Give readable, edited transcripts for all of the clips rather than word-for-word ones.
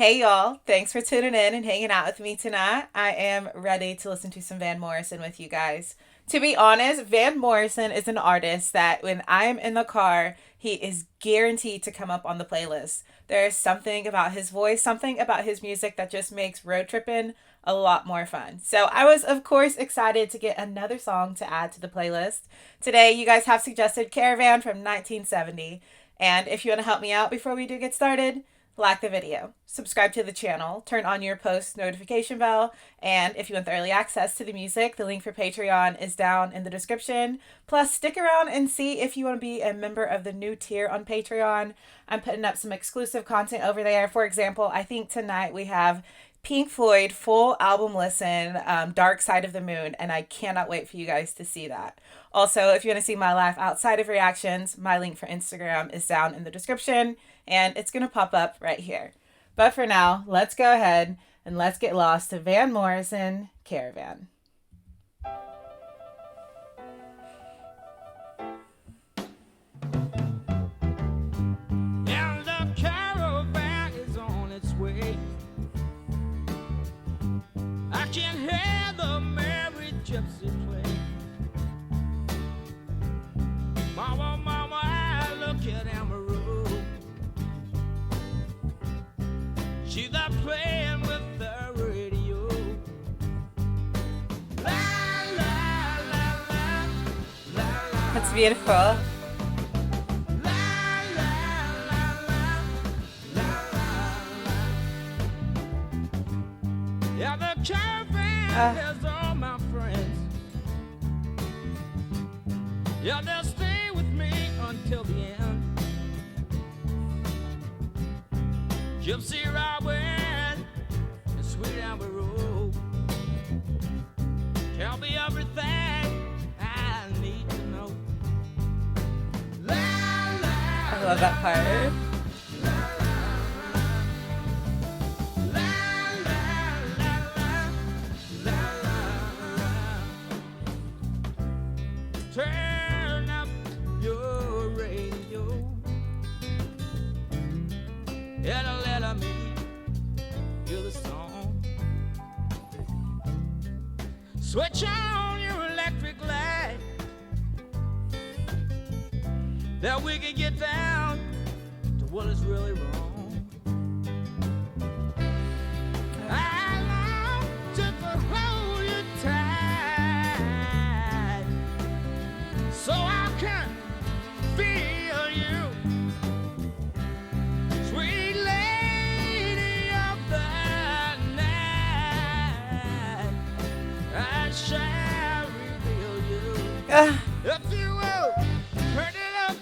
Hey y'all, thanks for tuning in and hanging out with me tonight. I am ready to listen to some Van Morrison with you guys. To be honest, Van Morrison is an artist that when I'm in the car, he is guaranteed to come up on the playlist. There's something about his voice, something about his music that just makes road tripping a lot more fun. So I was, of course, excited to get another song to add to the playlist. Today, you guys have suggested Caravan from 1970. And if you want to help me out before we do get started, like the video, subscribe to the channel, turn on your post notification bell, and if you want the early access to the music, the link for Patreon is down in the description. Plus, stick around and see if you want to be a member of the new tier on Patreon. I'm putting up some exclusive content over there. For example, I think tonight we have Pink Floyd full album listen, Dark Side of the Moon, and I cannot wait for you guys to see that. Also, if you want to see my life outside of reactions, my link for Instagram is down in the description, and it's going to pop up right here. But for now, let's go ahead and let's get lost to Van Morrison Caravan. And the caravan is on its way. I can hear the merry gypsy play. Mama, mama, I look at Amaru. She's there playing with the radio. La, la, la, la, la, la. That's beautiful. La, la, la, la, la, la. Yeah, the caravan has all my friends. Yeah, they'll stay with me until the end. Gypsy Robin and Sweet Amber Road, tell me everything I need to know. La, la, I love that part. Turn up your radio. It'll let me hear the song. Switch on your electric light, that we can get down to what is really wrong. I long just to hold you tight, so I can feel you, sweet lady of the night. I shall reveal you. If you will, turn it up,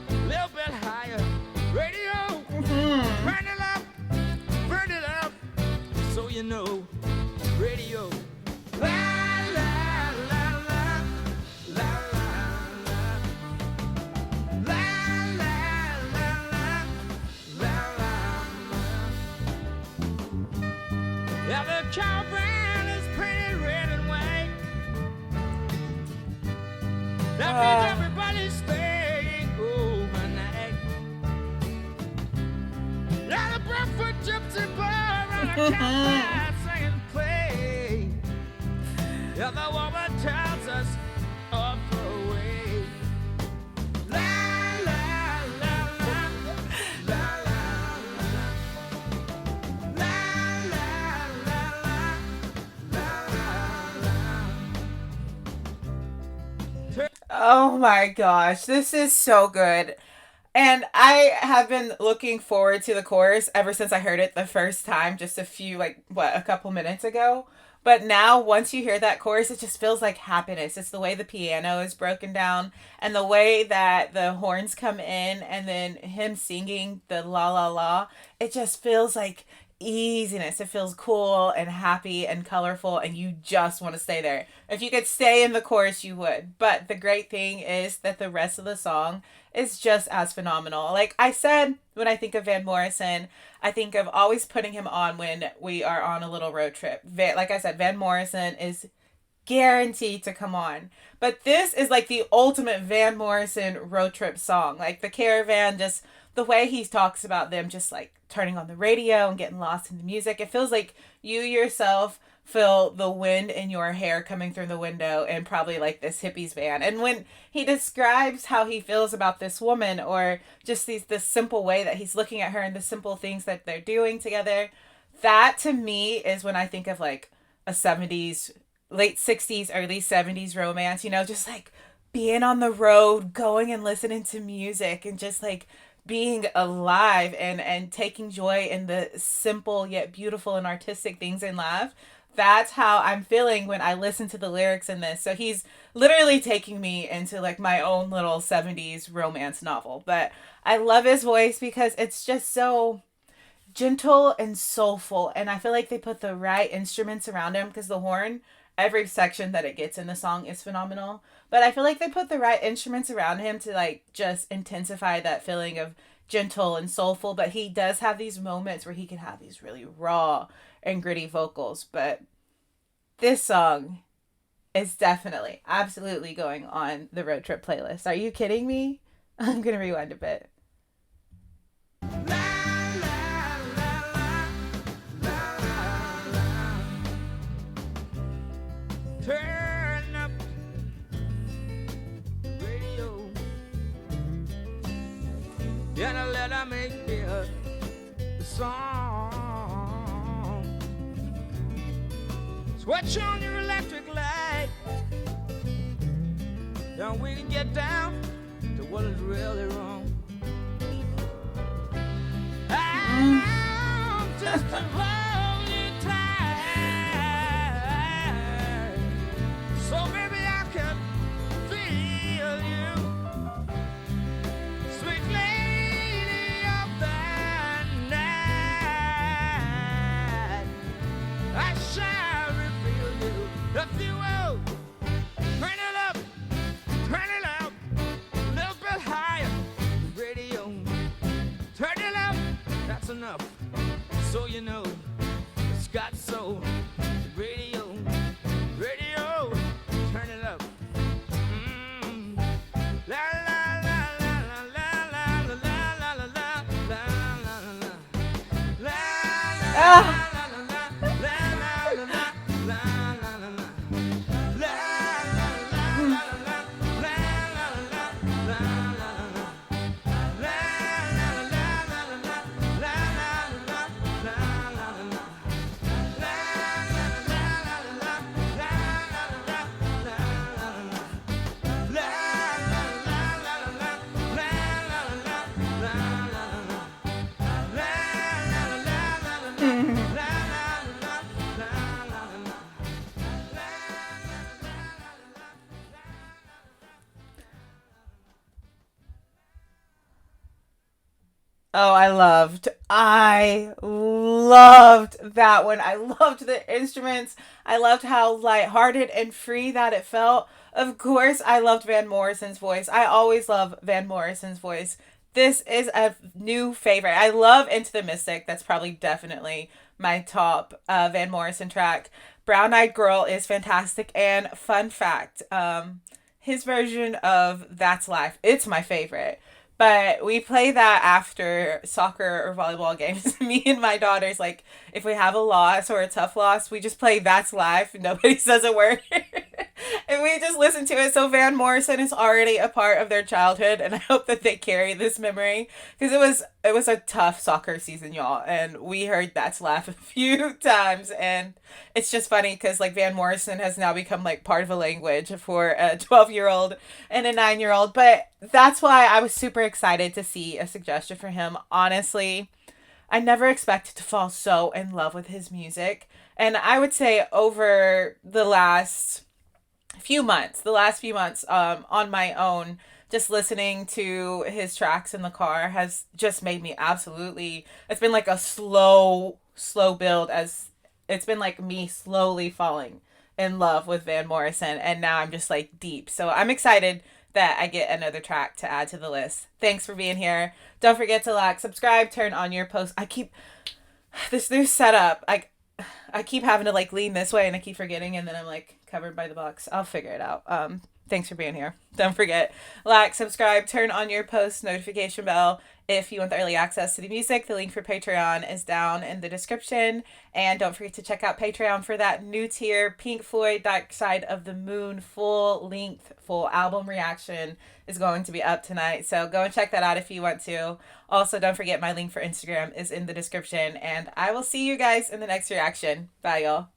a little bit higher. Radio, burn it up, so you know. Radio. La, la, la, la, la, la, la, la, la, la, la, la. Yeah, the caravan is painted red and white. That means everybody's staying overnight. Yeah, the Bradford Gypsy Bar and a caravan singing play. Yeah, the woman tells us off the way. La, la, la, la, la, la, la, la, la, la, la, la. Oh my gosh, this is so good. And I have been looking forward to the chorus ever since I heard it the first time, just a couple minutes ago. But now, once you hear that chorus, it just feels like happiness. It's the way the piano is broken down and the way that the horns come in and then him singing the la la la. It just feels like easiness. It feels cool and happy and colorful, and you just want to stay there. If you could stay in the chorus, you would. But the great thing is that the rest of the song is just as phenomenal. Like I said, when I think of Van Morrison, I think of always putting him on when we are on a little road trip. Like I said, Van Morrison is guaranteed to come on. But this is like the ultimate Van Morrison road trip song. Like the caravan, just the way he talks about them just like turning on the radio and getting lost in the music, it feels like you yourself feel the wind in your hair coming through the window and probably like this hippie's van. And when he describes how he feels about this woman, or just this simple way that he's looking at her and the simple things that they're doing together, that to me is when I think of like a 70s, late 60s, early 70s romance, just like being on the road, going and listening to music and just like being alive and taking joy in the simple yet beautiful and artistic things in life. That's how I'm feeling when I listen to the lyrics in this. So he's literally taking me into like my own little 70s romance novel. But I love his voice because it's just so gentle and soulful. And I feel like they put the right instruments around him, because the horn, every section that it gets in the song is phenomenal. But I feel like they put the right instruments around him to like just intensify that feeling of gentle and soulful. But he does have these moments where he can have these really raw and gritty vocals. But this song is definitely, absolutely going on the road trip playlist. Are you kidding me? I'm going to rewind a bit. Turn up the radio, and I let her make me a song. Switch on your electric light, then we can get down to what is really wrong. I'm just a lonely time, so maybe I can feel you, sweet lady of the night. I shall reveal you, if you will. Turn it up, turn it up, a little bit higher. Radio, turn it up, that's enough. So you know it's got soul. Radio, radio, turn it up. La la la la la la la la la la la la la Ah! Oh, I loved that one. I loved the instruments. I loved how lighthearted and free that it felt. Of course, I loved Van Morrison's voice. I always love Van Morrison's voice. This is a new favorite. I love Into the Mystic. That's probably definitely my top Van Morrison track. Brown Eyed Girl is fantastic. And fun fact, his version of That's Life, it's my favorite. But we play that after soccer or volleyball games. Me and my daughters, like, if we have a loss or a tough loss, we just play That's Life. Nobody says a word. And we just listen to it. So Van Morrison is already a part of their childhood, and I hope that they carry this memory, because it was a tough soccer season, y'all, and we heard That's Laugh a few times, and it's just funny because like Van Morrison has now become like part of a language for a 12-year-old and a 9-year-old. But that's why I was super excited to see a suggestion for him. Honestly, I never expected to fall so in love with his music, and I would say over the last few months, on my own, just listening to his tracks in the car has just made me absolutely, it's been like a slow build, as it's been like me slowly falling in love with Van Morrison, and now I'm just like deep. So I'm excited that I get another track to add to the list. Thanks for being here. Don't forget to like, subscribe, turn on your posts. I keep this new setup. I keep having to like lean this way and I keep forgetting, and then I'm like covered by the box. I'll figure it out. Thanks for being here. Don't forget, like, subscribe, turn on your post notification bell if you want the early access to the music. The link for Patreon is down in the description. And don't forget to check out Patreon for that new tier, Pink Floyd Dark Side of the Moon full length, full album reaction is going to be up tonight. So go and check that out if you want to. Also, don't forget my link for Instagram is in the description. And I will see you guys in the next reaction. Bye, y'all.